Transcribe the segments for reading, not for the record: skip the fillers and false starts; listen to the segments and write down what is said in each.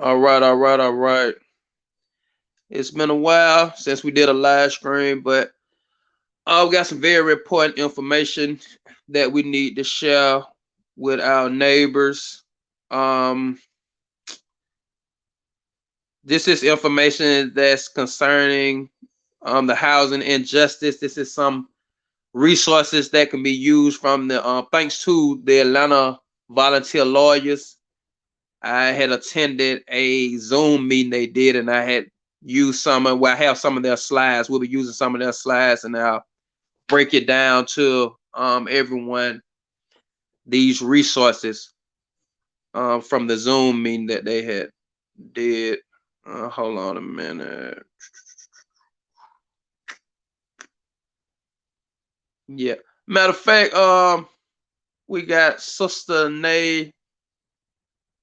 All right, all right, all right. It's been a while since we did a live stream, but we got some very important information that we need to share with our neighbors. Um, this is information that's concerning the housing injustice. This is some resources that can be used from the thanks to the Atlanta volunteer lawyers. I had attended a Zoom meeting they did, and I had used some of, well, I have some of their slides. We'll be using some of their slides, and I'll break it down to everyone these resources from the Zoom meeting that they had did. Hold on a minute. Yeah. Matter of fact, we got Sister Nay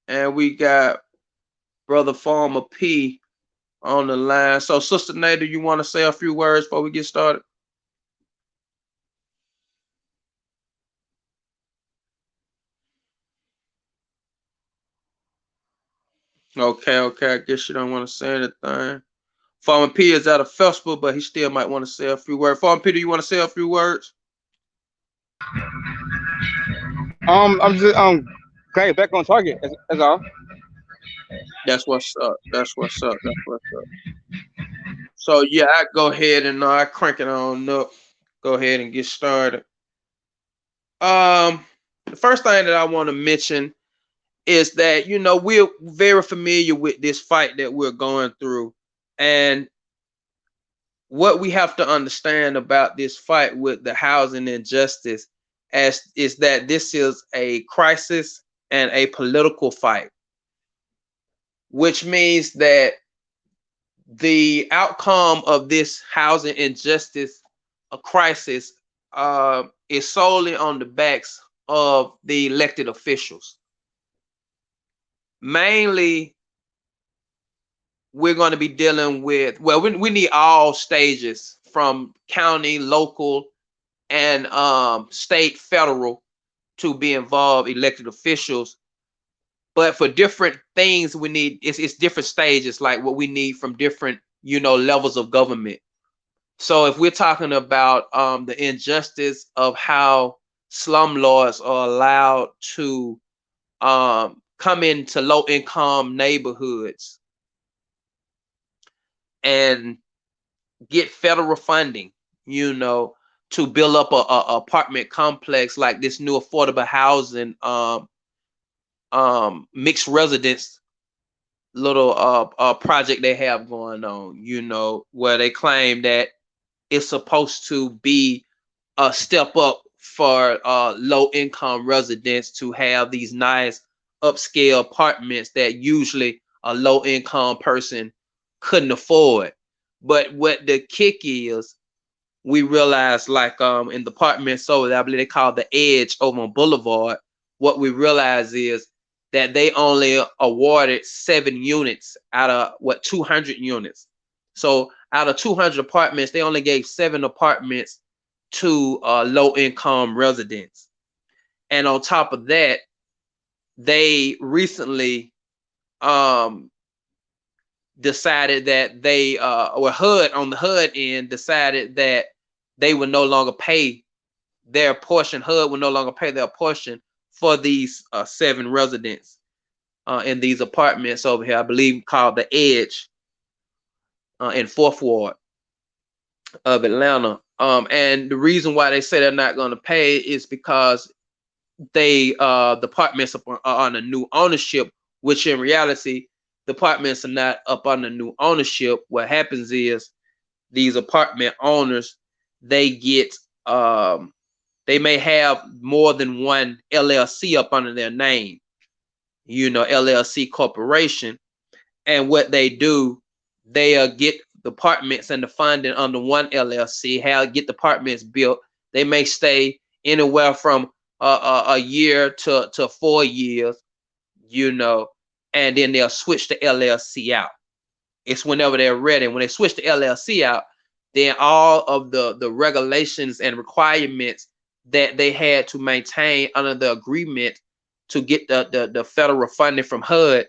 and we got Brother Farmer P on the line. So, Sister Nay, do you want to say a few words before we get started? Okay, okay. I guess you don't want to say anything. Farmer P is at a festival, but he still might want to say a few words. Farmer P, do you want to say a few words? I'm just okay, back on target. That's all. That's what's up. That's what's up. That's what's up. So yeah, I go ahead and I crank it on up. Go ahead and get started. Um, the first thing that I want to mention is that we're very familiar with this fight that we're going through, and what we have to understand about this fight with the housing injustice as is that this is a crisis and a political fight, which means that the outcome of this housing injustice a crisis is solely on the backs of the elected officials. Mainly, we're going to be dealing with, well, we need all stages from county, local, and state, federal to be involved, elected officials. But for different things, we need it's different stages, like what we need from different levels of government. So if we're talking about the injustice of how slumlords are allowed to come into low income neighborhoods and get federal funding, you know, to build up a apartment complex like this new affordable housing mixed residence little project they have going on, where they claim that it's supposed to be a step up for low income residents to have these nice upscale apartments that usually a low income person couldn't afford. But what the kick is, we realized, like in the apartment, so I believe they call the Edge over on Boulevard. What we realize is that they only awarded 7 units out of what 200 units. So out of 200 apartments, they only gave 7 apartments to low income residents. And on top of that, they recently um, decided that they or HUD on the HUD end decided that they would no longer pay their portion. HUD would no longer pay their portion for these 7 residents in these apartments over here. I believe called the Edge in Fourth Ward of Atlanta. And the reason why they say they're not going to pay is because the apartments are under new ownership, which in reality the apartments are not up under new ownership. What happens is these apartment owners, they get they may have more than one LLC up under their name, LLC corporation. And what they do, they get the apartments and the funding under one LLC, get the apartments built. They may stay anywhere from a year to 4 years, and then they'll switch the LLC out. It's whenever they're ready. When they switch the LLC out, then all of the regulations and requirements that they had to maintain under the agreement to get the federal funding from HUD,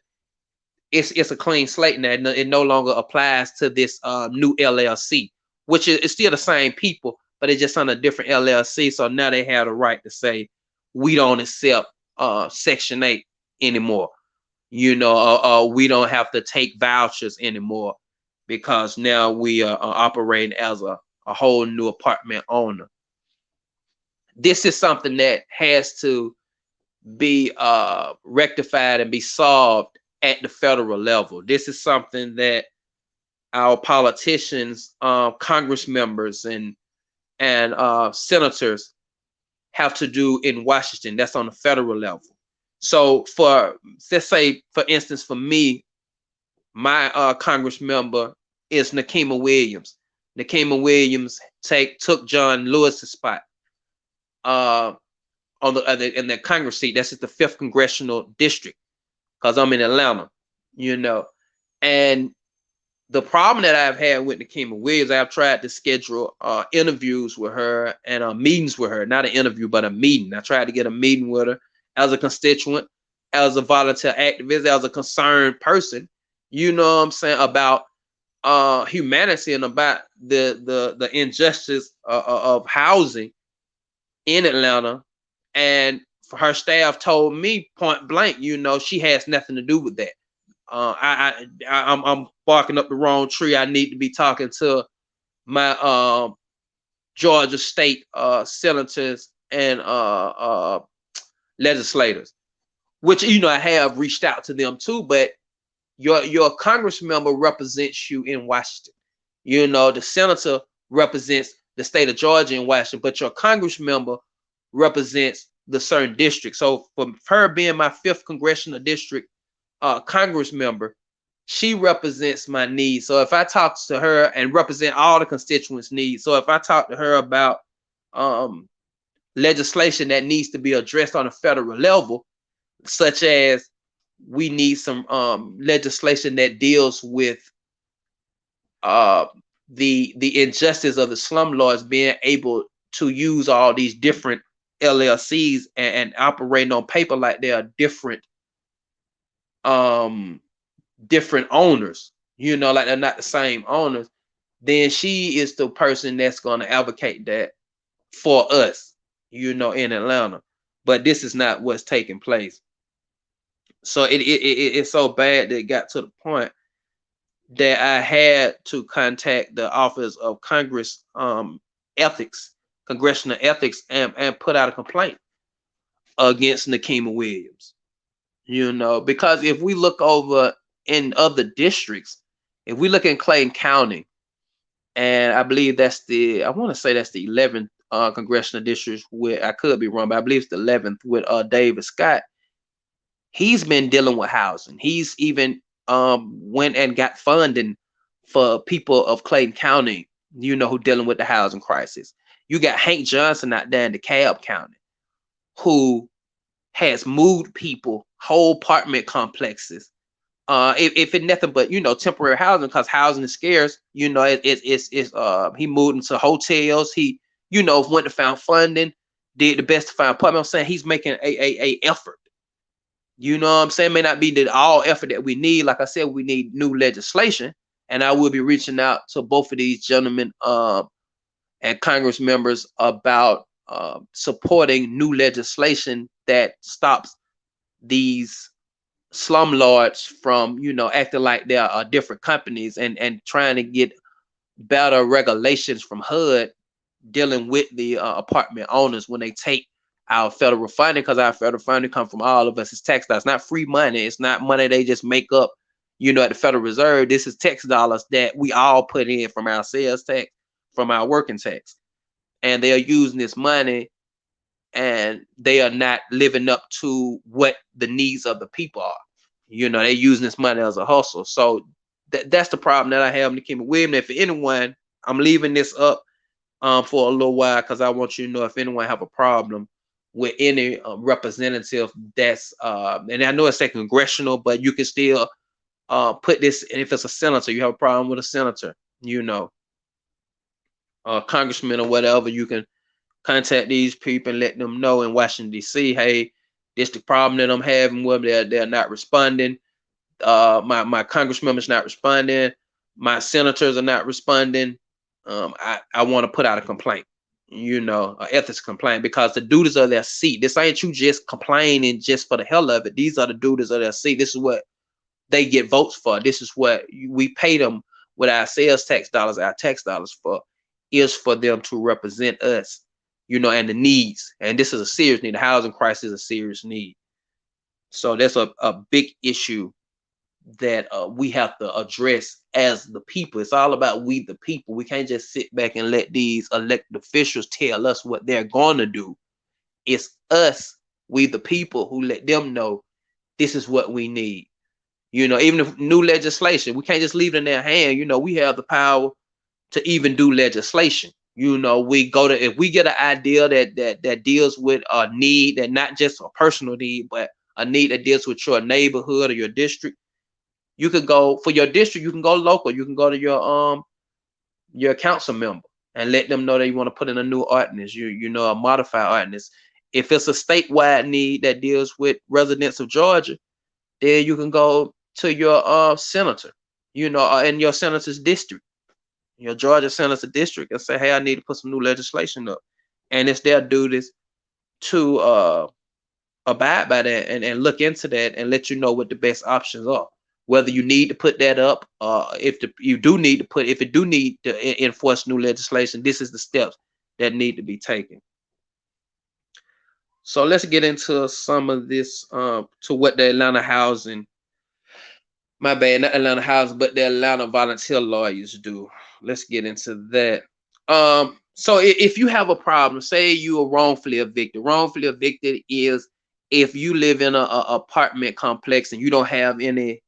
it's a clean slate now. It no longer applies to this new LLC, which is still the same people, but it's just on a different LLC. So now they have the right to say we don't accept Section 8 anymore. We don't have to take vouchers anymore because now we are operating as a whole new apartment owner. This is something that has to be rectified and be solved at the federal level. This is something that our politicians, Congress members, and senators have to do in Washington. That's on the federal level. So let's say, for instance, for me, my Congress member is Nikema Williams. Nikema Williams took John Lewis's spot in the Congress seat. That's just the 5th congressional district, because I'm in Atlanta, and the problem that I've had with Nikema Williams, I've tried to schedule interviews with her and meetings with her. Not an interview, but a meeting. I tried to get a meeting with her as a constituent, as a volunteer activist, as a concerned person, what I'm saying, about humanity and about the injustice of housing in Atlanta. And her staff told me point blank, she has nothing to do with that. I'm barking up the wrong tree. I need to be talking to my Georgia state senators and legislators, which I have reached out to them too. But your Congress member represents you in Washington. The senator represents the state of Georgia in Washington, but your Congress member represents the certain district. So for her being my 5th congressional district Congress member, she represents my needs. So if I talk to her and represent all the constituents' needs, so if I talk to her about legislation that needs to be addressed on a federal level, such as we need some legislation that deals with the injustice of the slumlords being able to use all these different LLCs and operating on paper like they are different owners, like they're not the same owners, then she is the person that's going to advocate that for us, in Atlanta. But this is not what's taking place. So it's so bad that it got to the point that I had to contact the Office of Congress Ethics, Congressional Ethics, and put out a complaint against Nikema Williams. Because if we look over in other districts, if we look in Clayton County, and I believe I want to say that's the 11th congressional district, with, I could be wrong, but I believe it's the 11th, with David Scott. He's been dealing with housing. He's even went and got funding for people of Clayton County, who dealing with the housing crisis. You got Hank Johnson out there in DeKalb County, who has moved people, whole apartment complexes. If it's nothing but temporary housing, because housing is scarce. He moved into hotels. He went to find funding, did the best to find apartment. I'm saying he's making a effort. I'm saying, may not be the all effort that we need. Like I said, we need new legislation, and I will be reaching out to both of these gentlemen and Congress members about supporting new legislation that stops these slumlords from acting like they are different companies, and trying to get better regulations from HUD dealing with the apartment owners when they take our federal funding, because our federal funding comes from all of us. It's tax dollars. It's not free money. It's not money they just make up at the Federal Reserve. This is tax dollars that we all put in from our sales tax, from our working tax, and they are using this money, and they are not living up to what the needs of the people are. They're using this money as a hustle. So that's the problem that I have with Nikema Williams. If anyone, I'm leaving this up for a little while, because I want you to know if anyone have a problem with any representative that's and I know it's a congressional, but you can still put this. And if it's a senator, you have a problem with a senator, congressman or whatever, you can contact these people and let them know in Washington, D.C., hey, this the problem that I'm having with them. They're not responding. My Congress members not responding. My senators are not responding. I want to put out a complaint, an ethics complaint, because the duties of their seat. This ain't you just complaining just for the hell of it. These are the duties of their seat. This is what they get votes for. This is what we pay them with our sales tax dollars, our tax dollars for, is for them to represent us, and the needs. And this is a serious need. The housing crisis is a serious need. So that's a big issue that we have to address as the people. It's all about we the people. We can't just sit back and let these elected officials tell us what they're going to do. It's us, we the people, who let them know this is what we need. Even if new legislation, we can't just leave it in their hand. We have the power to even do legislation. We go to, if we get an idea that deals with a need, that not just a personal need, but a need that deals with your neighborhood or your district. You could go for your district. You can go local. You can go to your council member and let them know that you want to put in a new ordinance. A modified ordinance. If it's a statewide need that deals with residents of Georgia, then you can go to your senator, in your senator's district, your Georgia senator district, and say, hey, I need to put some new legislation up. And it's their duties to abide by that and look into that and let you know what the best options are. Whether you need to put that up, if it do need to enforce new legislation, this is the steps that need to be taken. So let's get into some of this, to what the Atlanta housing, my bad, not Atlanta housing, but the Atlanta volunteer lawyers do. Let's get into that. So if you have a problem, say you are wrongfully evicted. Wrongfully evicted is if you live in a apartment complex and you don't have any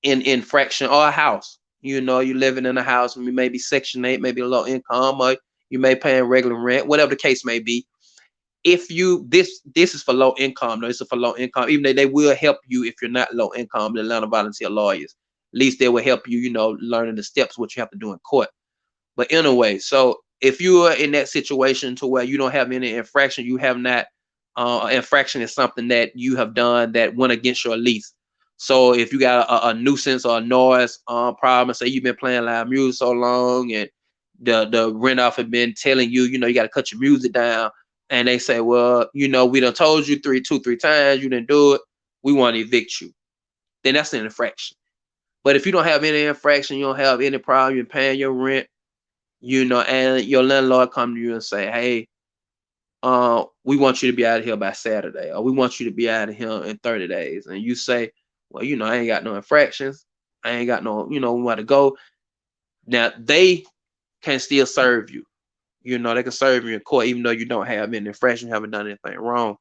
infraction, or a house. You're living in a house, maybe Section 8, maybe low income, or you may pay regular rent, whatever the case may be. If you this is for low income, this is for low income, even though they will help you if you're not low income. The Atlanta volunteer lawyers, at least they will help you, learning the steps what you have to do in court. But anyway, so if you are in that situation to where you don't have any infraction, you have not, infraction is something that you have done that went against your lease. So if you got a nuisance or a noise problem, say you've been playing loud music so long and the rent off have been telling you, you got to cut your music down, and they say, well, we done told you three times, you didn't do it, we want to evict you. Then that's an infraction. But if you don't have any infraction, you don't have any problem, you're paying your rent, and your landlord come to you and say, hey, we want you to be out of here by Saturday, or we want you to be out of here in 30 days. And you say, well, I ain't got no infractions. I ain't got no, where to go. Now they can still serve you. They can serve you in court, even though you don't have any infraction, you haven't done anything wrong.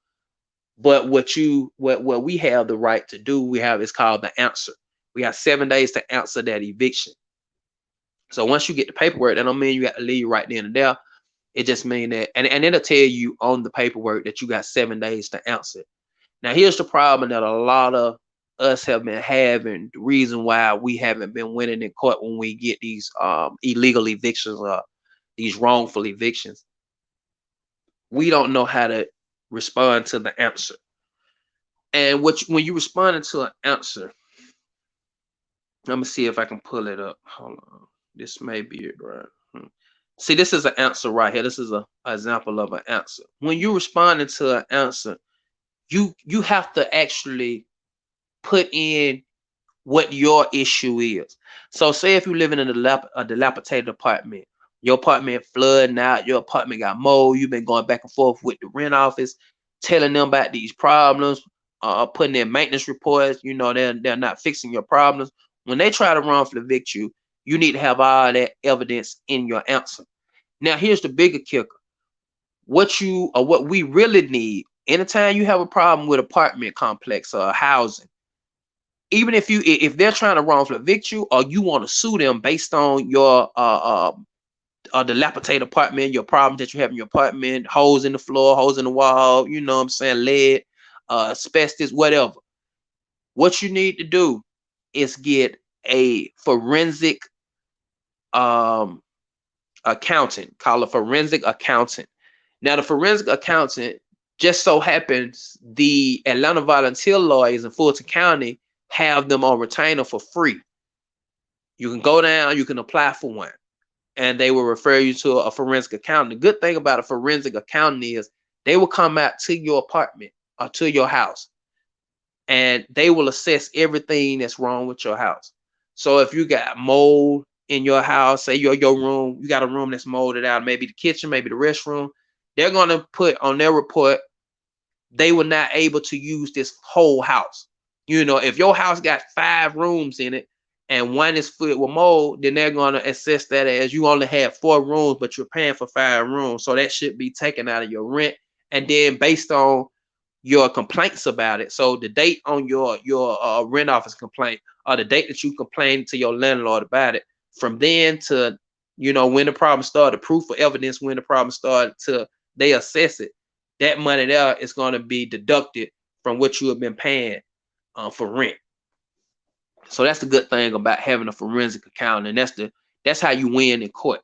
But what we have the right to do, is called the answer. We have 7 days to answer that eviction. So once you get the paperwork, that don't mean you got to leave right then and there. It just means that, and it'll tell you on the paperwork that you got 7 days to answer. Now here's the problem that a lot of us have been having, the reason why we haven't been winning in court when we get these illegal evictions or these wrongful evictions. We don't know how to respond to the answer. And when you respond to an answer, let me see if I can pull it up. Hold on. This may be it, right? See, this is an answer right here. This is an example of an answer. When you're responding to an answer, you have to actually put in what your issue is. So say if you're living in a dilapidated apartment, your apartment flooding out, your apartment got mold, you've been going back and forth with the rent office, telling them about these problems, putting in maintenance reports, they're not fixing your problems. When they try to wrongfully evict you, you need to have all that evidence in your answer. Now here's the bigger kicker. What we really need, anytime you have a problem with apartment complex or housing, even if they're trying to wrongfully evict you, or you want to sue them based on your dilapidated apartment, your problem that you have in your apartment, holes in the floor, holes in the wall, lead, asbestos, whatever. What you need to do is get a forensic accountant, call a forensic accountant. Now the forensic accountant, just so happens the Atlanta volunteer lawyers in Fulton County have them on retainer for free. You can go down, you can apply for one, and they will refer you to a forensic accountant. The good thing about a forensic accountant is they will come out to your apartment or to your house, and they will assess everything that's wrong with your house. So if you got mold in your house, say your room, you got a room that's molded out, maybe the kitchen, maybe the restroom, they're gonna put on their report they were not able to use this whole house. You know, if your house got 5 rooms in it and one is filled with mold, then they're going to assess that as you only have 4 rooms, but you're paying for 5 rooms. So that should be taken out of your rent. And then based on your complaints about it, so the date on your rent office complaint or the date that you complained to your landlord about it, from then to, you know, when the problem started, proof or evidence when the problem started, to they assess it, that money there is going to be deducted from what you have been paying for rent. So that's the good thing about having a forensic accountant, and that's how you win in court,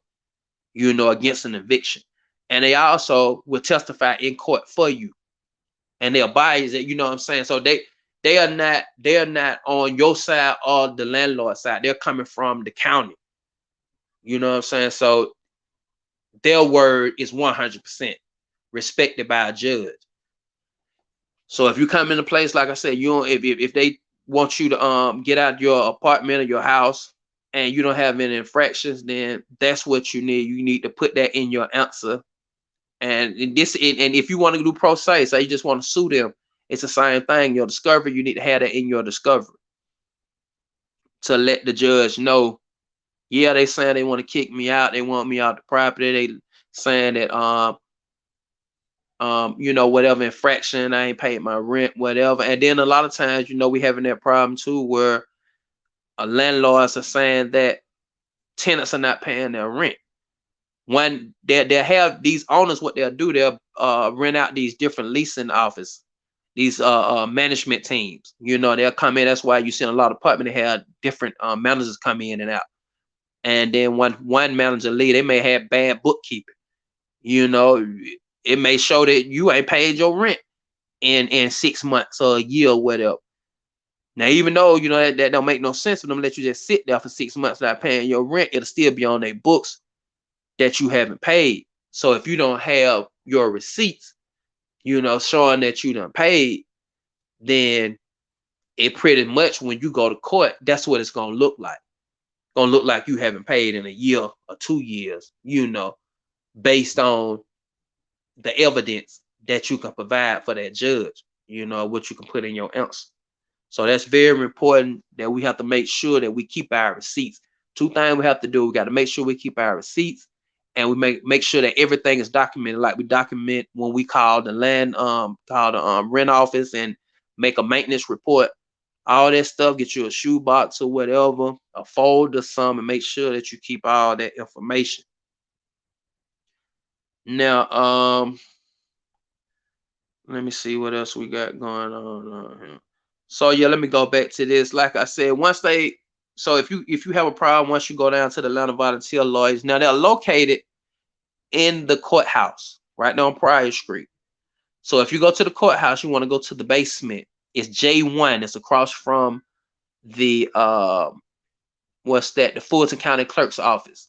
you know, against an eviction. And they also will testify in court for you, and they'll bias it, you know what I'm saying? So they are not on your side or the landlord side. They're coming from the county, you know what I'm saying? So their word is 100% respected by a judge. So if you come in a place, like I said, you don't, if they want you to get out your apartment or your house and you don't have any infractions, then that's what you need. You need to put that in your answer. And if you want to do pro se, say you just want to sue them, it's the same thing. Your discovery, you need to have that in your discovery to let the judge know, yeah, they saying they want to kick me out, they want me out the property, they saying that you know, whatever infraction, I ain't paid my rent, whatever. And then a lot of times, you know, we having that problem too, where landlords are saying that tenants are not paying their rent. When they have these owners, what they'll do, they'll rent out these different leasing offices, these management teams. You know, they'll come in. That's why you see in a lot of apartments they have different managers come in and out. And then when one manager leave, they may have bad bookkeeping. You know, it may show that you ain't paid your rent in 6 months or a year or whatever. Now, even though, you know, that don't make no sense for them to let you just sit there for 6 months without paying your rent, it'll still be on their books that you haven't paid. So if you don't have your receipts, you know, showing that you done paid, then it pretty much, when you go to court, that's what it's gonna look like. Gonna look like you haven't paid in a year or 2 years, you know, based on the evidence that you can provide for that judge, you know, what you can put in your answer. So that's very important that we have to make sure that we keep our receipts. 2 things we have to do. We got to make sure we keep our receipts, and we make sure that everything is documented. Like we document when we call the rent office and make a maintenance report. All that stuff, get you a shoebox or whatever, a folder, some, and make sure that you keep all that information. Now, let me see what else we got going on here. So yeah, let me go back to this. Like I said, so if you have a problem, once you go down to the Atlanta Volunteer Lawyers, now they're located in the courthouse right now on Pryor Street. So if you go to the courthouse, you want to go to the basement. It's J1. It's across from the the Fulton County Clerk's office.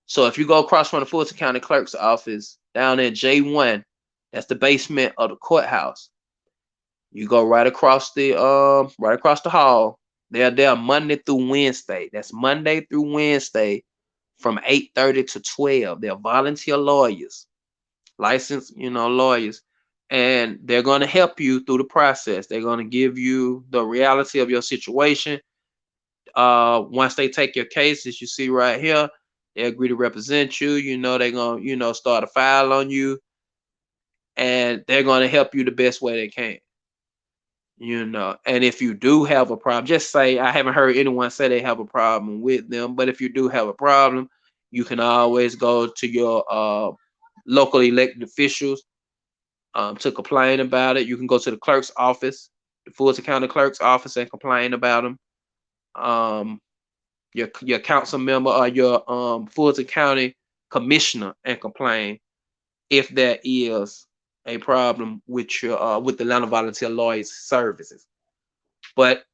So if you go across from the Fulton County Clerk's office down at J1, that's the basement of the courthouse. You go right across the hall. They're there Monday through Wednesday. That's Monday through Wednesday from 8:30 to 12. They're volunteer lawyers, licensed, you know, lawyers, and they're going to help you through the process. They're going to give you the reality of your situation. Once they take your case, as you see right here, they agree to represent you. You know, they're going to, you know, start a file on you, and they're going to help you the best way they can. You know, and if you do have a problem, just say, I haven't heard anyone say they have a problem with them, but if you do have a problem, you can always go to your local elected officials to complain about it. You can go to the clerk's office, the Fulton County Clerk's office, and complain about them. Your council member or your Fulton County commissioner, and complain if there is a problem with your with the Atlanta Volunteer Lawyers services. But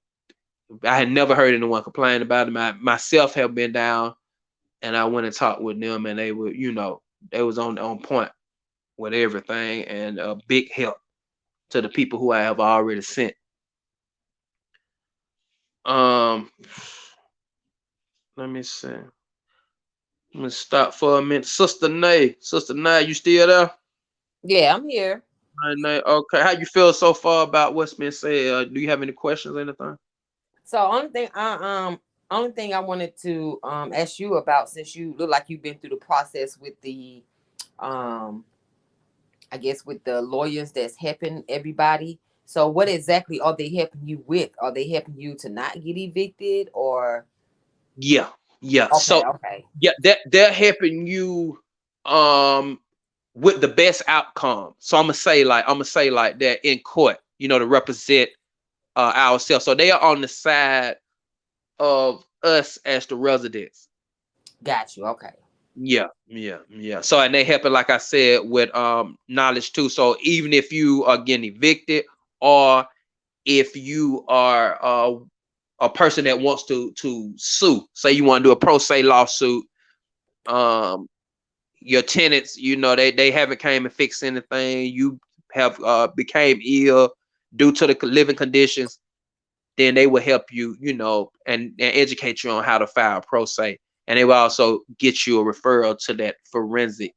I had never heard anyone complain about it. Myself have been down, and I went and talked with them, and they were, they was on point with everything, and a big help to the people who I have already sent. Um, let me see. Let me stop for a minute. Sister Nay, you still there? Yeah, I'm here. Nay, okay. How you feel so far about what's been said? Do you have any questions or anything? So only thing I wanted to ask you about, since you look like you've been through the process with the um I guess with the lawyers that's helping everybody. So what exactly are they helping you with? Are they helping you to not get evicted or Yeah, yeah. okay, So okay. yeah, they're helping you um with the best outcome. So I'm gonna say like that in court, to represent ourselves. So they are on the side of us as the residents. Got you. Okay. Yeah, yeah, yeah. So and they helping, like I said, with knowledge too. So even if you are getting evicted, or if you are a person that wants to sue, say you want to do a pro se lawsuit, um, your tenants, they haven't came and fixed anything. You have became ill due to the living conditions. Then they will help you, and educate you on how to file pro se, and they will also get you a referral to that forensic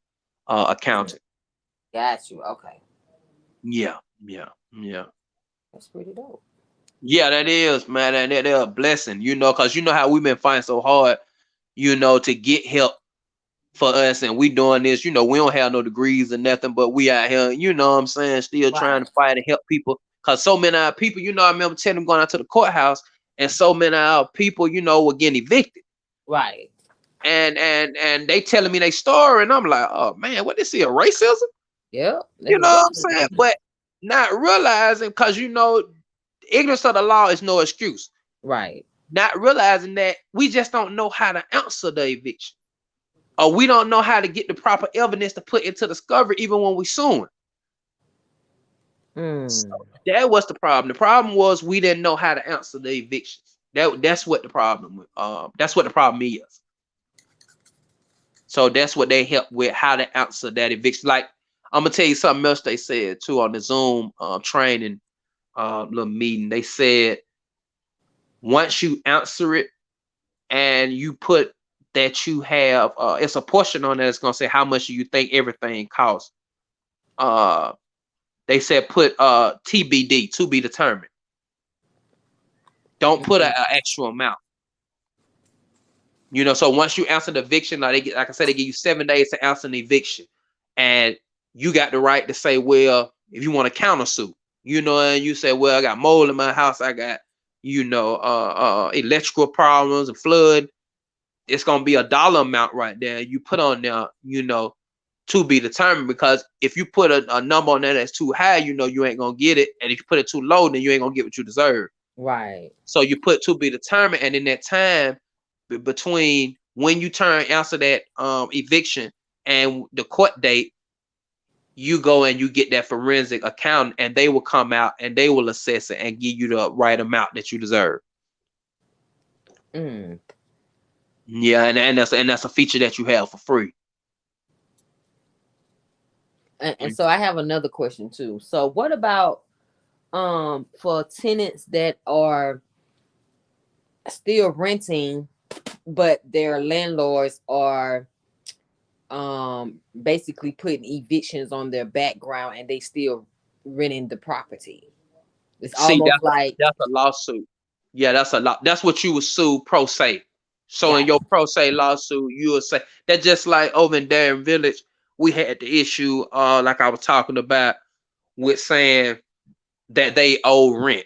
accountant. Got you. Okay. Yeah, yeah, yeah. That's pretty dope. Yeah, that is, man, and they're a blessing, because you know how we've been fighting so hard, to get help for us, and we doing this, we don't have no degrees or nothing, but we out here, what I'm saying, still trying Right. to fight and help people, because so many of our people, I remember telling them going out to the courthouse, and so many of our people, were getting evicted, Right. and they telling me their story, and I'm like, oh man, what, this is a racism? Yep. You That's know what I'm exactly saying? But not realizing, because ignorance of the law is no excuse. right. Not realizing that we just don't know how to answer the eviction, or we don't know how to get the proper evidence to put into discovery, even when we suing. So Mm. that was the problem. The problem was we didn't know how to answer the evictions. That's what the problem. That's what the problem is. So that's what they help with, how to answer that eviction. Like, I'm gonna tell you something else they said too on the Zoom training little meeting. They said once you answer it and you put that you have it's a portion on there that's gonna say how much you think everything costs. Uh they said put TBD, to be determined. Don't put an actual amount. So once you answer the eviction, like I said, they give you 7 days to answer an eviction. And you got the right to say, well, if you want to countersue, and you say, well, I got mold in my house, I got, electrical problems and flood. It's gonna be a dollar amount right there. You put on there, to be determined, because if you put a number on there that's too high, you ain't gonna get it. And if you put it too low, then you ain't gonna get what you deserve. Right. So you put to be determined, and in that time between when you answer that eviction and the court date, you go and you get that forensic accountant, and they will come out and they will assess it and give you the right amount that you deserve. Mm. Yeah, and that's a feature that you have for free. And so I have another question too. So what about for tenants that are still renting, but their landlords are basically putting evictions on their background and they still renting the property? It's See, almost like that's a lawsuit. Yeah, that's a lot. That's what you would sue pro se. So in got your pro se lawsuit, you would say that, just like over in Darien Village, we had the issue, like I was talking about, with saying that they owe rent.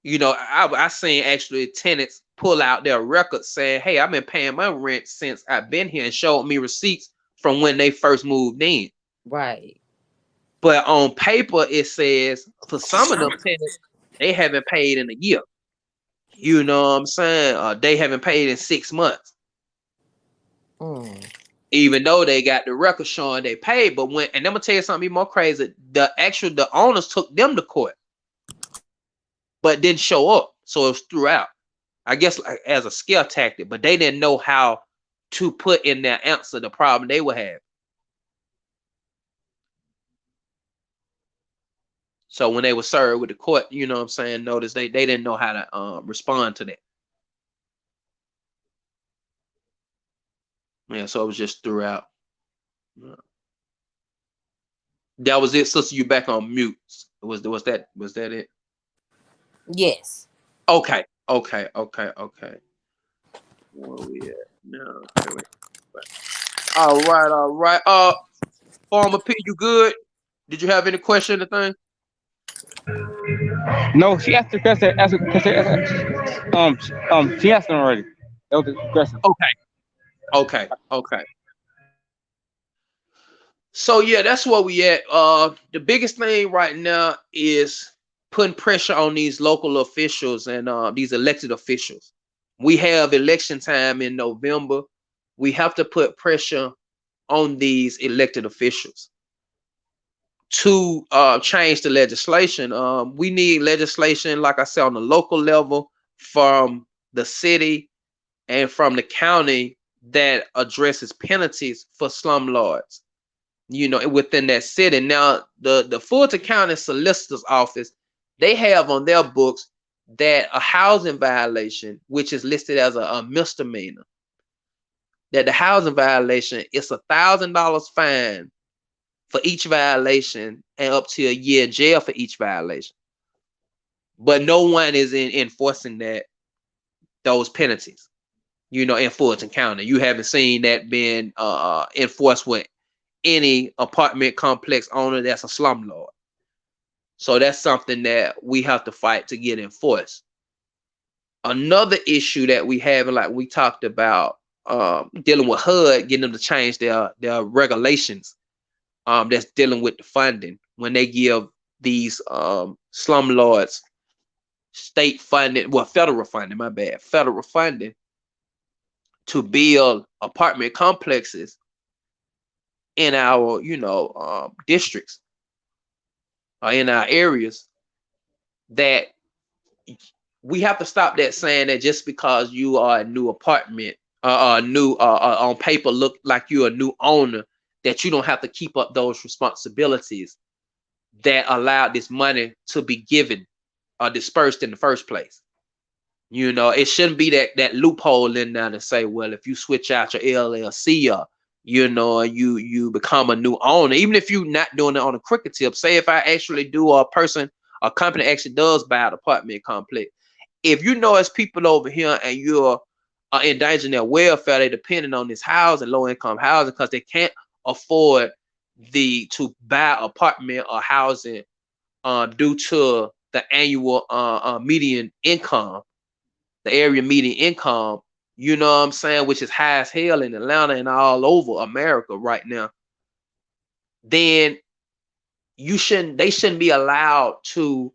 I seen actually tenants pull out their records saying, "Hey, I've been paying my rent since I've been here," and showed me receipts from when they first moved in. right. But on paper, it says for some of them tenants, they haven't paid in a year. You know what I'm saying? They haven't paid in 6 months, Mm. even though they got the record showing they paid. But and I'm gonna tell you something even more crazy. The owners took them to court, but didn't show up, so it was throughout. I guess like, as a scare tactic, but they didn't know how to put in their answer the problem they would have. So when they were served with the court, you know what I'm saying, notice they didn't know how to respond to that. Yeah, so it was just throughout. That was it, sister. You back on mute. Was that it? Yes. Okay. Where we at now? All right. Farmer P, you good? Did you have any question or thing? No, she asked the question. She asked them already. That was the question. Okay. So yeah, that's where we at. The biggest thing right now is putting pressure on these local officials and these elected officials. We have election time in November. We have to put pressure on these elected officials to change the legislation. We need legislation, like I said, on the local level, from the city and from the county that addresses penalties for slumlords, you know, within that city. Now, the Fulton County Solicitor's Office, they have on their books that a housing violation, which is listed as a misdemeanor, that the housing violation is $1,000 fine for each violation and up to a year in jail for each violation. But no one is enforcing those penalties, you know, in Fulton County. You haven't seen that being enforced with any apartment complex owner that's a slumlord. So that's something that we have to fight to get enforced. Another issue that we have, like we talked about, dealing with HUD, getting them to change their regulations, that's dealing with the funding when they give these slumlords state funding, well, federal funding, my bad, federal funding to build apartment complexes in our, you know, districts or in our areas. That we have to stop that saying that just because you are a new apartment, new on paper look like you're a new owner, that you don't have to keep up those responsibilities that allowed this money to be given or dispersed in the first place. You know, it shouldn't be that loophole in there to say, well, if you switch out your LLC or, you know, you become a new owner, even if you're not doing it on a crooked tip. Say if I actually do, a company actually does buy an apartment complex. If you know as people over here and you're endangering their welfare, they're depending on this housing, low income housing, because they can't afford to buy apartment or housing due to the annual median income, the area median income, you know what I'm saying, which is high as hell in Atlanta and all over America right now, then they shouldn't be allowed to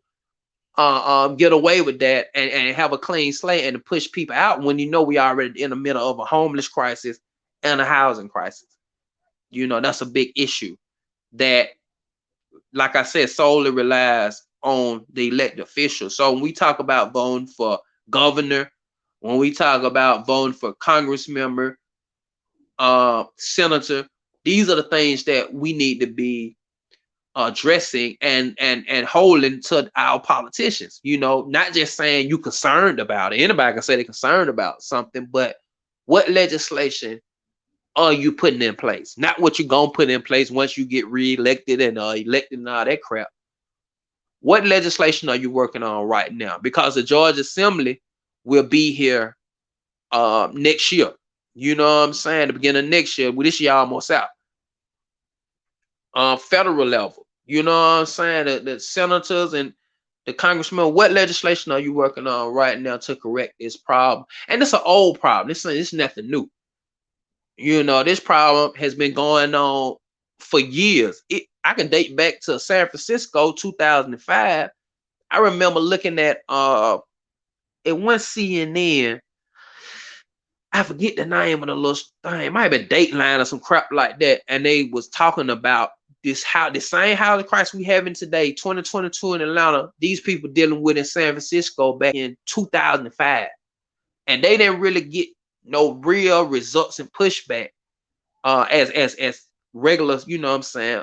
get away with that and have a clean slate and to push people out when you know we already in the middle of a homeless crisis and a housing crisis. You know, that's a big issue that, like I said, solely relies on the elected officials. So when we talk about voting for governor, when we talk about voting for Congress member, senator, these are the things that we need to be addressing and holding to our politicians. You know, not just saying you concerned about it. Anybody can say they're concerned about something, but what legislation are you putting in place? Not what you're gonna put in place once you get reelected and elected and all that crap. What legislation are you working on right now? Because the Georgia Assembly will be here next year. You know what I'm saying? The beginning of next year. Well, this year almost out. Federal level. You know what I'm saying? The senators and the congressmen, what legislation are you working on right now to correct this problem? And it's an old problem. This is nothing new. You know, this problem has been going on for years. I can date back to San Francisco, 2005. I remember looking at it went CNN. I forget the name of the little thing. It might have been Dateline or some crap like that. And they was talking about the same housing crisis we having today, 2022 in Atlanta. These people dealing with in San Francisco back in 2005. and they didn't really get no real results and pushback as regulars, you know what I'm saying,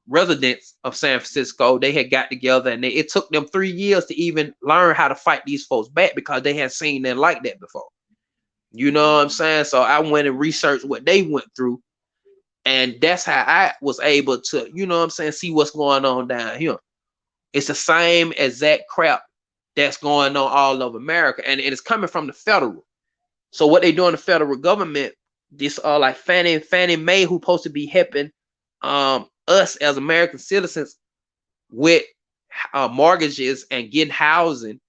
residents of San Francisco. They had got together, and it took them 3 years to even learn how to fight these folks back because they had seen them like that before. You know what I'm saying? So I went and researched what they went through, and that's how I was able to, you know what I'm saying, see what's going on down here. It's the same exact crap that's going on all over America, and it is coming from the federal. So what they do in the federal government, this like Fannie Mae, who supposed to be helping us as American citizens with mortgages and getting housing,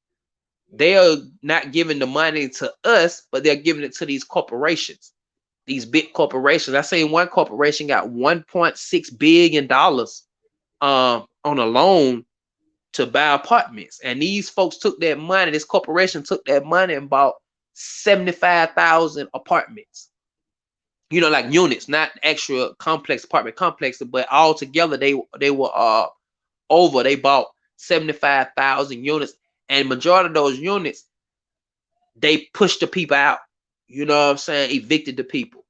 they are not giving the money to us, but they're giving it to these corporations, these big corporations. I say one corporation got $1.6 billion on a loan to buy apartments, and these folks took that money. This corporation took that money and bought 75,000 apartments. You know, like units, not actual complex apartment complexes, but all together they were over. They bought 75,000 units, and majority of those units they pushed the people out. You know what I'm saying? Evicted the people,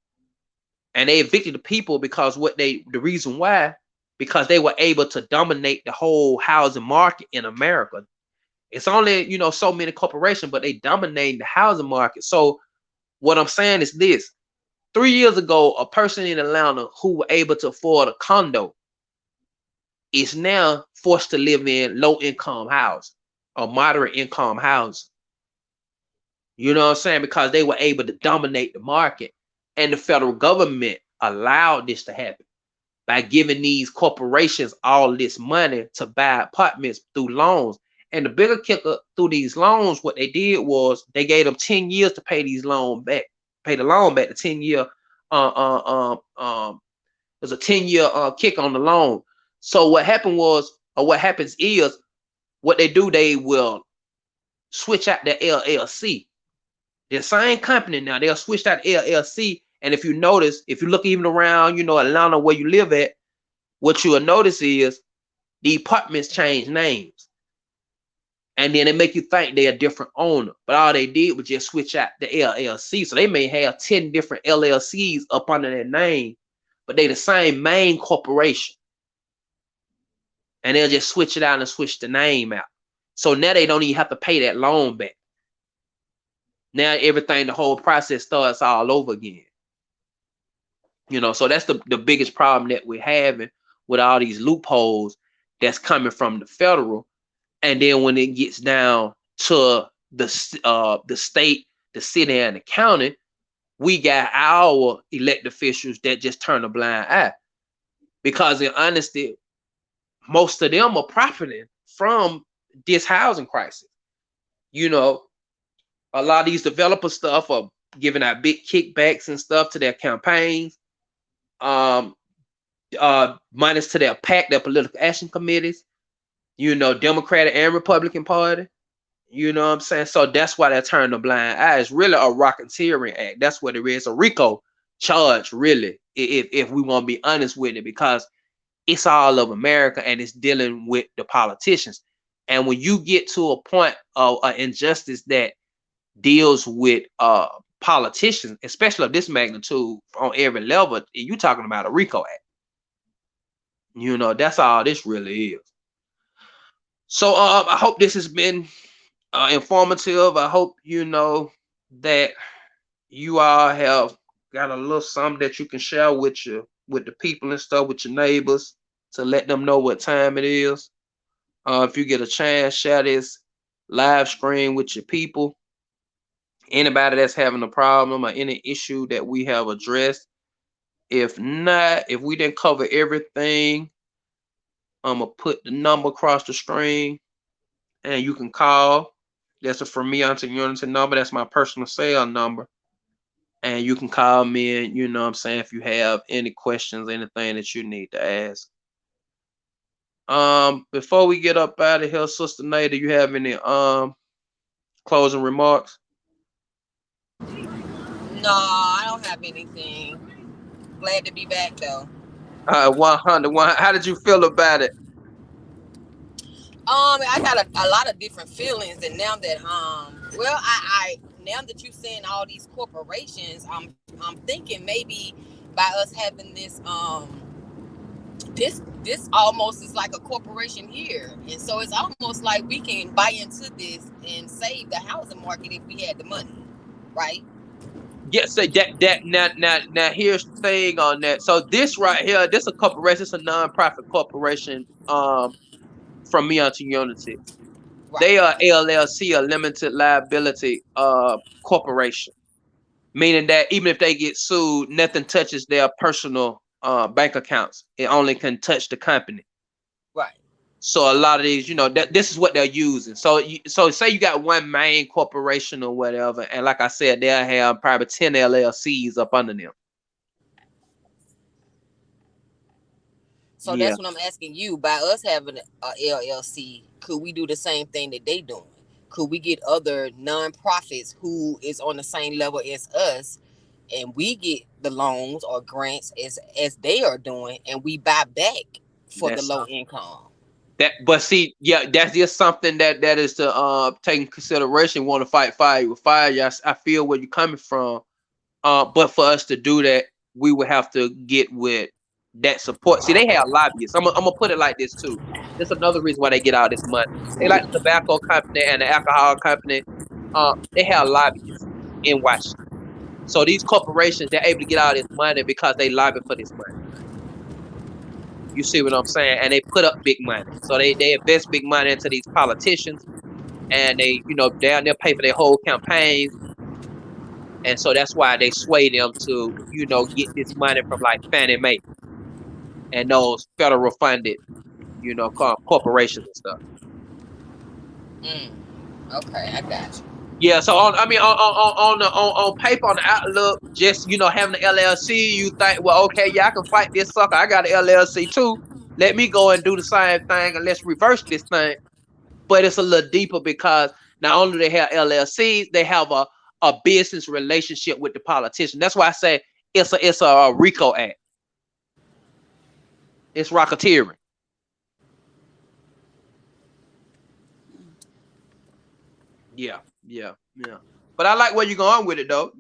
and they evicted the people because the reason why, because they were able to dominate the whole housing market in America. It's only, you know, so many corporations, but they dominate the housing market. So what I'm saying is this: 3 years ago, a person in Atlanta who were able to afford a condo is now forced to live in low-income house or moderate income house. You know what I'm saying? Because they were able to dominate the market, and the federal government allowed this to happen by giving these corporations all this money to buy apartments through loans. And the bigger kicker through these loans, what they did was they gave them 10 years to pay these loans back, pay the loan back. The 10-year, there's a 10-year kick on the loan. So what happened was, or what happens is, what they do, they will switch out the LLC. The same company now, they'll switch out the LLC. And if you notice, if you look even around, you know, Atlanta where you live at, what you will notice is the apartments change names. And then they make you think they're a different owner. But all they did was just switch out the LLC. So they may have 10 different LLCs up under their name, but they the same main corporation. And they'll just switch it out and switch the name out. So now they don't even have to pay that loan back. Now everything, the whole process starts all over again. You know, so that's the biggest problem that we're having with all these loopholes that's coming from the federal. And then when it gets down to the state, the city, and the county, we got our elected officials that just turn a blind eye. Because in honesty, most of them are profiting from this housing crisis. You know, a lot of these developer stuff are giving out big kickbacks and stuff to their campaigns, minus to their PAC, their political action committees, you know, Democratic and Republican Party. You know what I'm saying? So that's why they're turning a blind eye. It's really a racketeering act. That's what it is. A RICO charge, really, if we want to be honest with it, because it's all of America and it's dealing with the politicians. And when you get to a point of injustice that deals with politicians, especially of this magnitude on every level, you're talking about a RICO act. You know, that's all this really is. So I hope this has been informative. I hope you know that you all have got a little something that you can share with the people and stuff, with your neighbors, to let them know what time it is. If you get a chance, share this live stream with your people. Anybody that's having a problem or any issue that we have addressed. If not, if we didn't cover everything, I'm gonna put the number across the screen and you can call. That's a From Me Unto Unity number. That's my personal cell number. And you can call me, and you know what I'm saying, if you have any questions, anything that you need to ask. Before we get up out of here, Sister Nate, do you have any closing remarks? No, I don't have anything. Glad to be back though. 100. How did you feel about it? I got a lot of different feelings, and now that now that you're saying all these corporations, I'm thinking maybe by us having this this almost is like a corporation here, and so it's almost like we can buy into this and save the housing market if we had the money, right? Yes, so that now here's the thing on that. So this right here, this a corporation, it's a non-profit corporation from Me Unto Unity. Right. They are LLC, a limited liability corporation, meaning that even if they get sued, nothing touches their personal bank accounts. It only can touch the company. Right. So a lot of these, this is what they're using. So say you got one main corporation or whatever, and like I said, they'll have probably 10 LLCs up under them. So that's what I'm asking you. By us having a LLC, could we do the same thing that they doing? Could we get other nonprofits who is on the same level as us, and we get the loans or grants as they are doing, and we buy back for the low income? But see, yeah, that's just something that is to take in consideration. Want to fight fire with fire? Yes, I feel where you're coming from. But for us to do that, we would have to get with that support. See, they have lobbyists. I'm gonna put it like this too. There's another reason why they get all this money. They like the tobacco company and the alcohol company. They have lobbyists in Washington. So these corporations, they're able to get all this money because they lobby for this money. You see what I'm saying? And they put up big money. So they invest big money into these politicians, and they, they'll pay for their whole campaigns. And so that's why they sway them to, get this money from like Fannie Mae and those federal funded, corporations and stuff. Okay, I got you. Yeah, so on paper, on the outlook, just having the LLC, you think, well, okay, yeah, I can fight this sucker. I got an LLC too. Let me go and do the same thing, and let's reverse this thing. But it's a little deeper because not only do they have LLCs, they have a business relationship with the politician. That's why I say it's a RICO Act. It's racketeering. Yeah. But I like where you're going with it, though.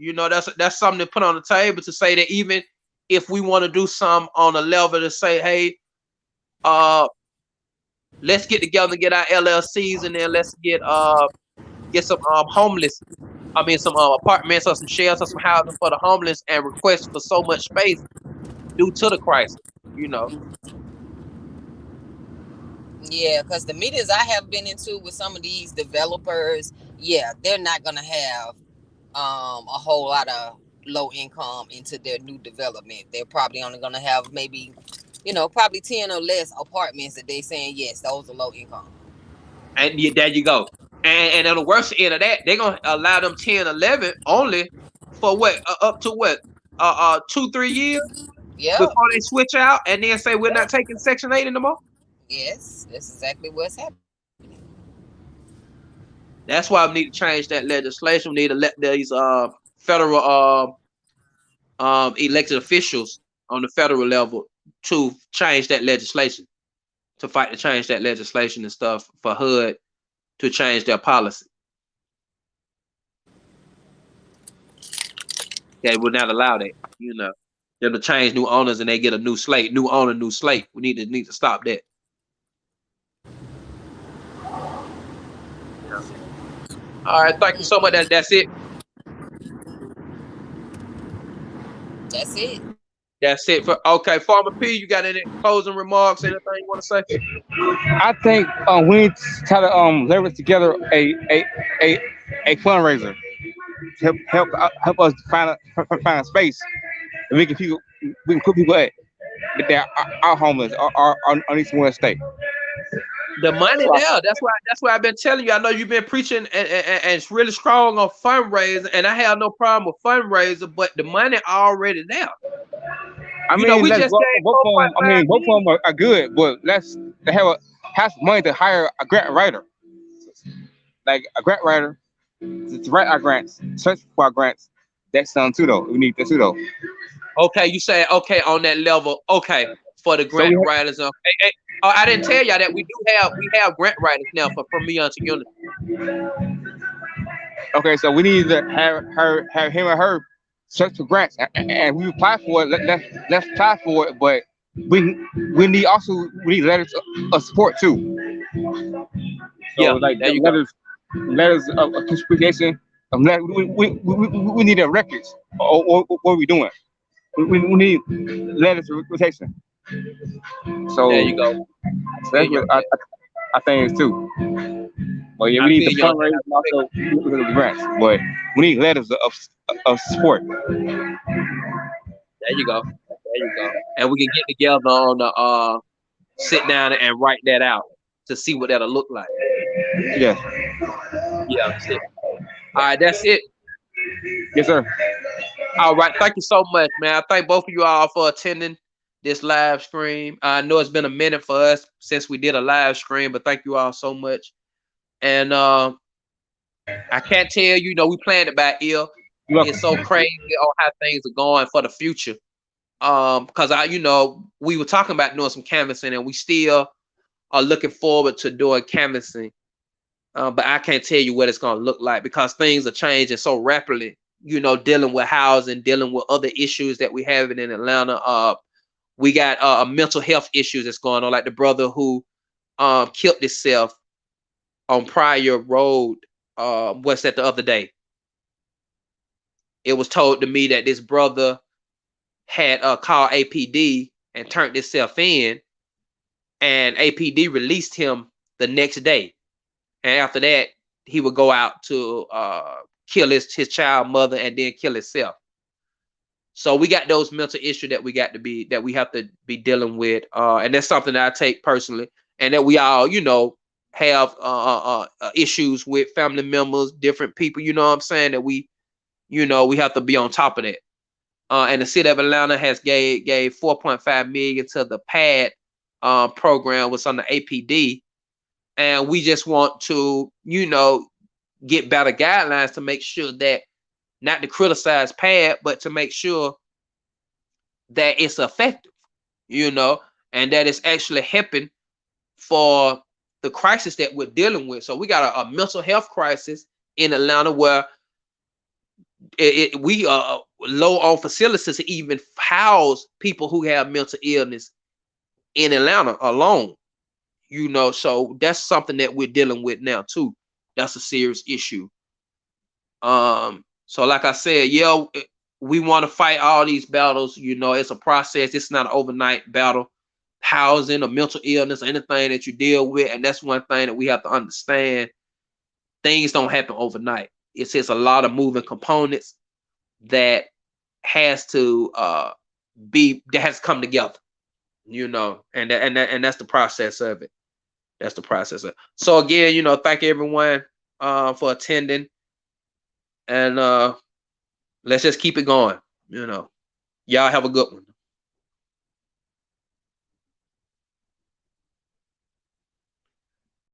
That's something to put on the table to say that even if we want to do some on a level to say, hey, let's get together and get our LLCs, and then let's get some homeless. Some apartments or some shelters or some housing for the homeless, and request for so much space due to the crisis. Yeah, because the meetings I have been into with some of these developers, yeah, they're not gonna have a whole lot of low income into their new development. They're probably only gonna have maybe, probably 10 or less apartments that they saying yes, those are low income. And there you go. And on the worst end of that, they're gonna allow them 10, 11 only for what? Up to what? 2-3 years? Yeah. Before they switch out and then say we're not taking Section 8 anymore? Yes, that's exactly what's happening. That's why we need to change that legislation. We need to let these federal elected officials on the federal level to change that legislation, to fight to change that legislation and stuff for HUD to change their policy. They would not allow that, them to change new owners and they get a new slate, new owner, new slate. We need to stop that. All right, thank you so much. That's it. That's it for Farmer P. You got any closing remarks? Anything you want to say? I think we need to try to leverage together a fundraiser to help us find a space and we can put people at that are homeless or need somewhere to stay. The money there. That's why I've been telling you. I know you've been preaching and it's really strong on fundraising, and I have no problem with fundraising, but the money already there. Both of them are good, but they have money to hire a grant writer, like a grant writer to write our grants, search for our grants. That's something too, though. We need that too, though. Okay, you say on that level. Okay, for the grant writers. Okay. I didn't tell y'all that we have grant writers now from Me Unto Unity. Okay, so we need to have him or her search for grants, and we apply for it. Let's apply for it, but we we need letters of support too. So Yeah, like there you go. letters of appreciation. We need a records. Or what are we doing? We need letters of representation. There So you go. that's Feel you what on that. I think it's too. But yeah, I we need the feel you on that. fundraising and also the grants. But we need letters of support. There you go. There you go. And we can get together on the sit down and write that out to see what that'll look like. Yes. Yeah, that's it. All right, that's it. Yes, sir. All right, thank you so much, man. I thank both of you all for attending this live stream. I know it's been a minute for us since we did a live stream, but thank you all so much. And I can't tell you, we planned it by ear. It's so crazy on how things are going for the future. Because we were talking about doing some canvassing, and we still are looking forward to doing canvassing. But I can't tell you what it's gonna look like because things are changing so rapidly. Dealing with housing, dealing with other issues that we have in Atlanta. We got mental health issues that's going on, like the brother who killed himself on Pryor Road. What's that the other day? It was told to me that this brother had called APD and turned himself in, and APD released him the next day. And after that, he would go out to kill his child mother and then kill himself. So we got those mental issues that we have to be dealing with, and that's something that I take personally, and that we all have issues with family members, different people. You know what I'm saying? That we have to be on top of that. And the city of Atlanta has gave 4.5 million to the PAD program, was on the APD, and we just want to get better guidelines to make sure that, not to criticize PAD, but to make sure that it's effective, and that it's actually helping for the crisis that we're dealing with. So we got a mental health crisis in Atlanta where we are low on facilities to even house people who have mental illness in Atlanta alone. So that's something that we're dealing with now too. That's a serious issue. So like I said, we want to fight all these battles. It's a process. It's not an overnight battle. Housing or mental illness or anything that you deal with, and that's one thing that we have to understand. Things don't happen overnight. It's just a lot of moving components that has to come together. And that's the process of it. That's the process of it. So again, thank everyone for attending, and let's just keep it going. Y'all have a good one.